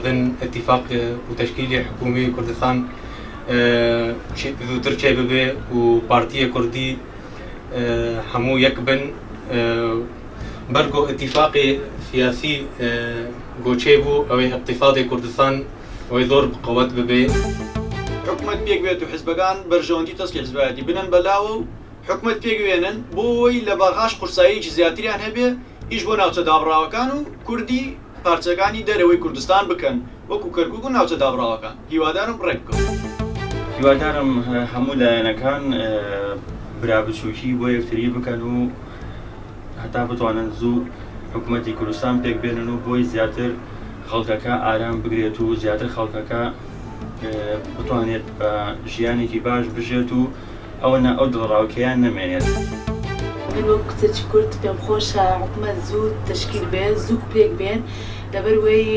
ضمن اتفاق وتشكيل حكومة كردستان زودتر چه ببه و پارتی کردی همو یک بن برگو اتفاق سیاسی گوچه بو او اقتصاد کردستان و زور بقوت ببه حکومت پیک بیت و حزبگان برجوندی تسکیل زبادی بنن بلاو حکومت پیک وینن بوی لباغاش قرصایی چه زیاتریان هبه ایش بو ناوچه دابراوکان و کردی پارچگانی دروی کردستان بکن وکو کرکوک و ناوچه دابراوکان هیوادارم ڕێک هیوادارم هەموو لایەنەکان برابچووکی بۆ یەکتری بکەن و هەتا بتوانن زوو حکوومەتی کوردستان پێک بێنن و بۆی زیاتر خەڵکەکە ئارام بگرێت و زیاتر خەڵکەکە بتوانێت بە ژیانێکی باش بژێت و ئەو دڵڕاوکەیان نەمێنێت. من وەک کچێکی کورد پێم خۆشە حکوومەت زوو تشکیل بێت زوو پێک بێن لەبەروەی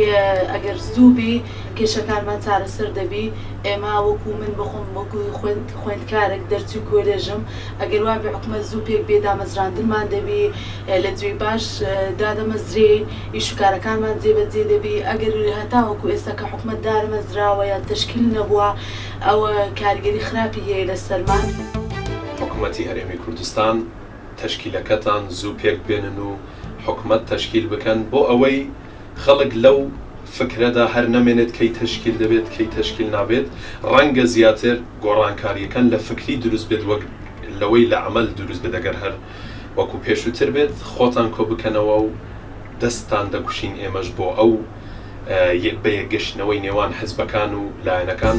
ئەگەر زوو بی کێشەکانمان چارەسەر دەبی ئێمە وەکو من بخۆم وەکو خوێندکارێک دەرچوو کۆلێژم ئەگەر وا بێ حکوومەت زوو پێک بێ دامەزراندنمان دەبی لە گوێی باش دادەمەزرێن ئیشوکارەکانمان جێبەجێ دەبی ئەگەر هەتا وەکو ئێستا کە حکوومەت دارەمەزراوە یان تشکیل نەبووە ئەوە کاریگەری خراپی هەیە لەسەرمان. حکوومەتی هەرێمی کوردستان تشکیلەکەتان زوو پێک بێنن و حکوومەت تشکیل بکەن بۆ ئەوەی خەڵک لەو فکرەدا هەر نەمێنێت کەی تشکیل دەبێت کەی تشکیل نابێت ڕەنگە زیاتر گۆڕانکاریەکەن لە فکری دروست بێت وەک لەوەی لە عەمەل دروست بێت ئەگەر هەر وەکو پێشووتر بێت خۆتان کۆ بکەنەوە و دەستان دەکوشین ئێمەش بۆ ئەو بە یەکگەشتنەوەی نێوان حزبەکان و لایەنەکان.